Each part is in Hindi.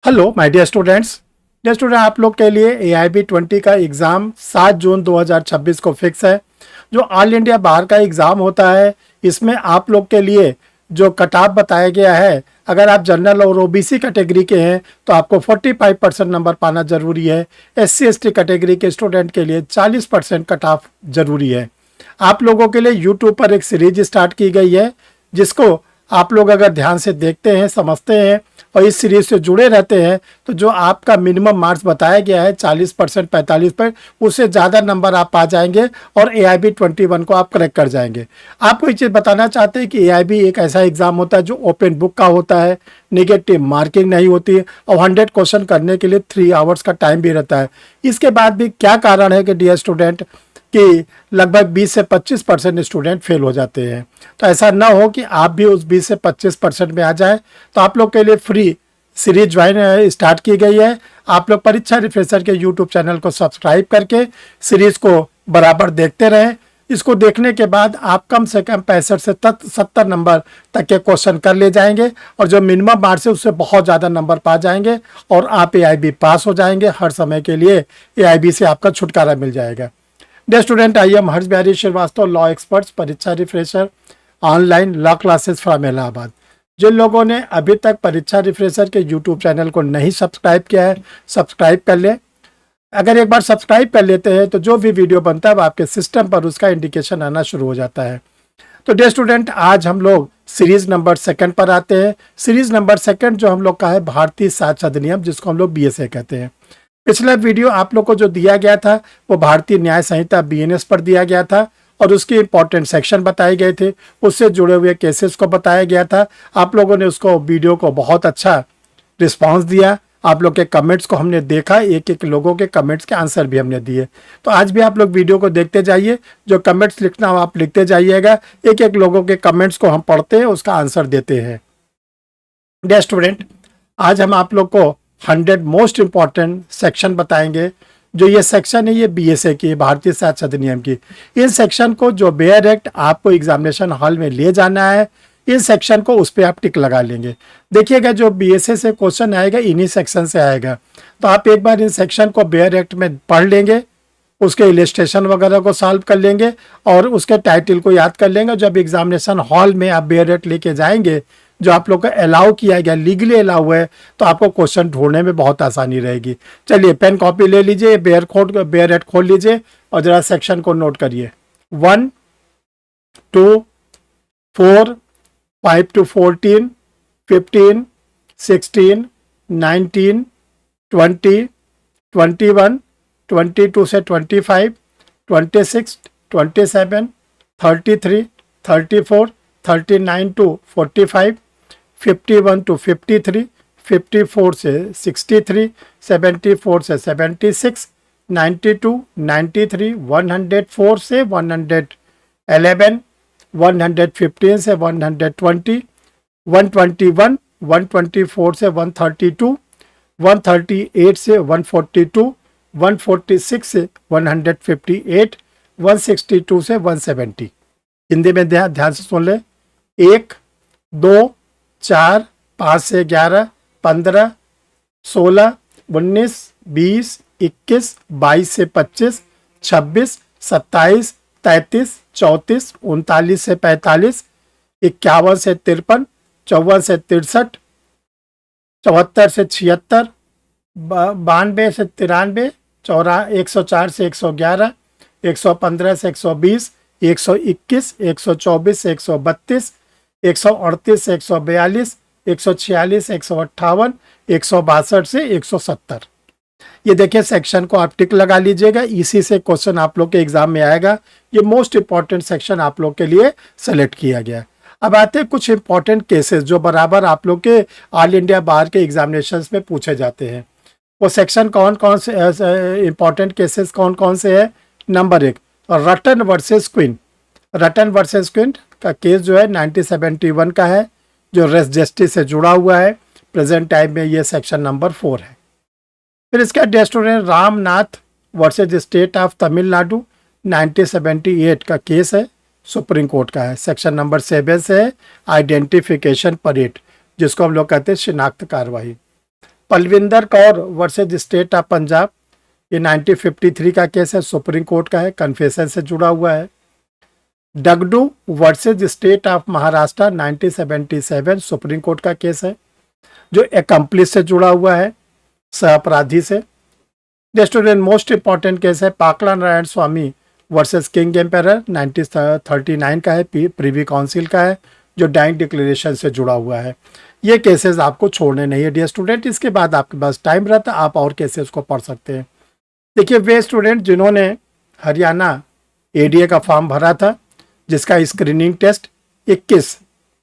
हेलो माय डियर स्टूडेंट आप लोग के लिए AIB 20 का एग्ज़ाम 7 जून 2026 को फिक्स है। जो ऑल इंडिया बार का एग्ज़ाम होता है, इसमें आप लोग के लिए जो कट ऑफ बताया गया है, अगर आप जनरल और OBC कैटेगरी के हैं तो आपको 45% नंबर पाना ज़रूरी है। SC ST कैटेगरी के स्टूडेंट के लिए 40% कट ऑफ ज़रूरी है। आप लोगों के लिए यूट्यूब पर एक सीरीज स्टार्ट की गई है, जिसको आप लोग अगर ध्यान से देखते हैं, समझते हैं और इस सीरीज से जुड़े रहते हैं तो जो आपका मिनिमम मार्क्स बताया गया है 40%, 45%, उससे ज़्यादा नंबर आप पा जाएंगे और AIB 21 को आप करेक्ट कर जाएंगे। आपको एक चीज़ बताना चाहते हैं कि AIB एक ऐसा एग्ज़ाम होता है जो ओपन बुक का होता है, नेगेटिव मार्किंग नहीं होती है और 100 क्वेश्चन करने के लिए 3 आवर्स का टाइम भी रहता है। इसके बाद भी क्या कारण है कि डियर स्टूडेंट कि लगभग 20 से 25% स्टूडेंट फेल हो जाते हैं। तो ऐसा ना हो कि आप भी उस 20 से 25% में आ जाए। तो आप लोग के लिए फ्री सीरीज ज्वाइन स्टार्ट की गई है। आप लोग परीक्षा रिफ्रेशर के यूट्यूब चैनल को सब्सक्राइब करके सीरीज को बराबर देखते रहें। इसको देखने के बाद आप कम से कम 65 से 70 नंबर तक के क्वेश्चन कर ले जाएंगे और जो मिनिमम मार्क्स है उससे बहुत ज़्यादा नंबर पा जाएंगे और आप AIB पास हो जाएंगे। हर समय के लिए AIB से आपका छुटकारा मिल जाएगा। Dear student, I am Harsh Bihari Shrivastava, law experts, परीक्षा refresher, online law classes from Allahabad. जिन लोगों ने अभी तक परीक्षा रिफ्रेशर के यूट्यूब चैनल को नहीं सब्सक्राइब किया है, सब्सक्राइब कर लें। अगर एक बार सब्सक्राइब कर लेते हैं तो जो भी वीडियो बनता है आपके सिस्टम पर उसका इंडिकेशन आना शुरू हो जाता है। तो डियर स्टूडेंट, आज हम लोग सीरीज नंबर 2 पर आते हैं। सीरीज नंबर 2 जो हम लोग का है भारतीय साक्ष्य अधिनियम, जिसको हम लोग BSA कहते हैं। पिछला वीडियो आप लोग को जो दिया गया था वो भारतीय न्याय संहिता BNS पर दिया गया था और उसके इंपॉर्टेंट सेक्शन बताए गए थे, उससे जुड़े हुए केसेस को बताया गया था। आप लोगों ने उसको वीडियो को बहुत अच्छा रिस्पांस दिया। आप लोग के कमेंट्स को हमने देखा, एक एक लोगों के कमेंट्स के आंसर भी हमने दिए। तो आज भी आप लोग वीडियो को देखते जाइए, जो कमेंट्स लिखना हो आप लिखते जाइएगा। एक एक लोगों के कमेंट्स को हम पढ़ते हैं, उसका आंसर देते हैं। डियर स्टूडेंट, आज हम आप लोग को 100 मोस्ट इंपॉर्टेंट सेक्शन बताएंगे। जो ये सेक्शन है ये BSA की, भारतीय साक्ष्य अधिनियम की। इन सेक्शन को जो बेयर एक्ट आपको एग्जामिनेशन हॉल में ले जाना है, इन सेक्शन को उस पर आप टिक लगा लेंगे। देखिएगा जो BSA से क्वेश्चन आएगा इन्हीं सेक्शन से आएगा। तो आप एक बार इन सेक्शन को बेयर एक्ट में पढ़ लेंगे, उसके इलस्ट्रेशन वगैरह को सॉल्व कर लेंगे और उसके टाइटल को याद कर लेंगे। जब एग्जामिनेशन हॉल में आप बेयर एक्ट लेके जाएंगे, जो आप लोग को अलाउ किया गया, लीगली अलाउ है, तो आपको क्वेश्चन ढूंढने में बहुत आसानी रहेगी। चलिए पेन कॉपी ले लीजिए, बेयर एक्ट खोल लीजिए और जरा सेक्शन को नोट करिए। 1, 2, 4, 5 to 14, 15, 16, 19, 20, 21, 22 से 25, 26, 27, 33, 34, 39 to 45, 51 to 53, 54 से 63, 74 से 76, 92, 93, 104 से 111, 115 से 120, 121, 124 से 132, 138 से 142, 146 से 158, 162 से 170। हिंदी में ध्यान से सुन ले। 1, 2, 4, 5 से 11, 15, 16, 19, 20, 21, 22 से 25, 26, 27, 33, 34, 39 से 45, 51 से 53, 54 से 63, 74 से 76, 92 से 93, 104 से 111, 115 से 120, 121, 124 से 132, 138 से 142, 146 से 158, 162 से 170। ये देखिए सेक्शन को आप टिक लगा लीजिएगा, इसी से क्वेश्चन आप लोग के एग्जाम में आएगा। ये मोस्ट इंपॉर्टेंट सेक्शन आप लोग के लिए सेलेक्ट किया गया। अब आते हैं कुछ इंपॉर्टेंट केसेस जो बराबर आप लोग के ऑल इंडिया बार के एग्जामिनेशंस में पूछे जाते हैं। वो सेक्शन कौन कौन से इंपॉर्टेंट केसेस कौन कौन से है? Number 1, Rattan versus queen. Rattan versus queen का केस जो है 1971 का है, जो रेस्ट जस्टिस से जुड़ा हुआ है। प्रेजेंट टाइम में ये सेक्शन नंबर 4 है। फिर इसका student Ramnath versus state of Tamil Nadu 1978 का केस है, सुप्रीम कोर्ट का है। सेक्शन नंबर 7 से है आइडेंटिफिकेशन परेड, जिसको हम लोग कहते हैं शिनाख्त कार्रवाई। Palwinder Kaur versus state of Punjab, ये 1953 का केस है, सुप्रीम कोर्ट का है, कन्फेशन से जुड़ा हुआ है। Dagdu versus state of Maharashtra 1977 supreme court का केस है, जो एकम्प्लिस से जुड़ा हुआ है, सहअपराधी से। स्टूडेंट मोस्ट इंपॉर्टेंट केस है पाकला नारायण स्वामी वर्सेस किंग एम्पेरर 1939 का है, प्रीवी काउंसिल का है, जो डाइंग डिक्लेरेशन से जुड़ा हुआ है। ये केसेस आपको छोड़ने नहीं है डियर स्टूडेंट। इसके बाद आपके पास टाइम रहता है, आप और केसेस को पढ़ सकते हैं। देखिए वे स्टूडेंट जिन्होंने हरियाणा एडीए का फॉर्म भरा था, जिसका स्क्रीनिंग टेस्ट 21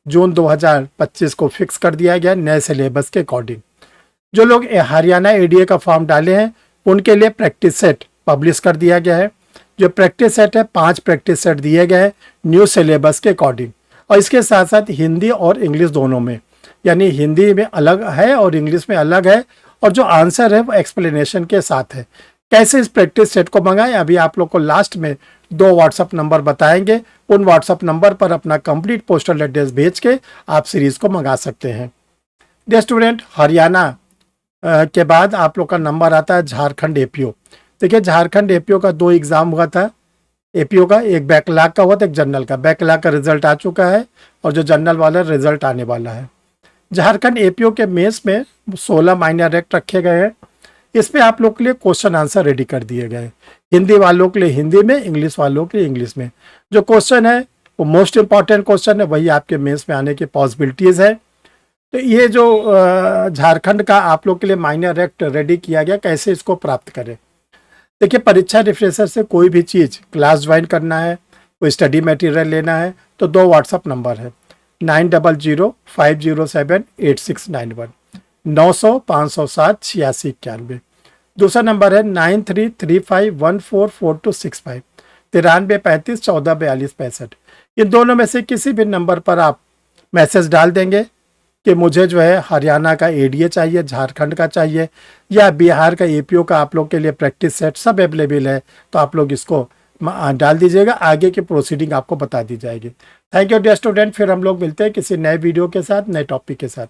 जून 2025 को फिक्स कर दिया गया नए सिलेबस के अकॉर्डिंग। जो लोग हरियाणा एडीए का फॉर्म डाले हैं उनके लिए प्रैक्टिस सेट पब्लिश कर दिया गया है। जो प्रैक्टिस सेट है 5 प्रैक्टिस सेट दिए गए हैं न्यू सिलेबस के अकॉर्डिंग, और इसके साथ साथ हिंदी और इंग्लिश दोनों में, यानी हिंदी में अलग है और इंग्लिश में अलग है, और जो आंसर है वो एक्सप्लेनेशन के साथ है। कैसे इस प्रैक्टिस सेट को मंगाएं, अभी आप लोग को लास्ट में 2 व्हाट्सअप नंबर बताएंगे। उन व्हाट्सअप नंबर पर अपना कंप्लीट पोस्टल एड्रेस भेज के आप सीरीज को मंगा सकते हैं। डियर स्टूडेंट, हरियाणा के बाद आप लोग का नंबर आता है झारखंड एपीओ। देखिए झारखंड एपीओ का 2 एग्जाम हुआ था एपीओ का, एक बैकलॉग का हुआ था, एक जनरल का। बैकलॉग का रिजल्ट आ चुका है और जो जनरल वाला रिजल्ट आने वाला है। झारखंड एपीओ के मेंस में 16 माइनर एक्ट रखे गए हैं। इसमें आप लोग के लिए क्वेश्चन आंसर रेडी कर दिए गए, हिंदी वालों के लिए हिंदी में, इंग्लिश वालों के लिए इंग्लिश में। जो क्वेश्चन है वो मोस्ट इंपॉर्टेंट क्वेश्चन है, वही आपके मेंस में आने की पॉसिबिलिटीज है। तो ये जो झारखंड का आप लोग के लिए माइनर एक्ट रेडी किया गया, कैसे इसको प्राप्त करें। देखिए परीक्षा रिफ्रेशर से कोई भी चीज़ क्लास ज्वाइन करना है, कोई स्टडी मटेरियल लेना है, तो 2 व्हाट्सअप नंबर है 9005078691, 900-507-8691। दूसरा नंबर है 9335144265, 9335144265। इन दोनों में से किसी भी नंबर पर आप मैसेज डाल देंगे कि मुझे जो है हरियाणा का एडीए चाहिए, झारखंड का चाहिए, या बिहार का एपीओ का आप लोग के लिए प्रैक्टिस सेट सब अवेलेबल है, तो आप लोग इसको डाल दीजिएगा, आगे की प्रोसीडिंग आपको बता दी जाएगी। थैंक यू डियर स्टूडेंट, फिर हम लोग मिलते हैं किसी नए वीडियो के साथ, नए टॉपिक के साथ।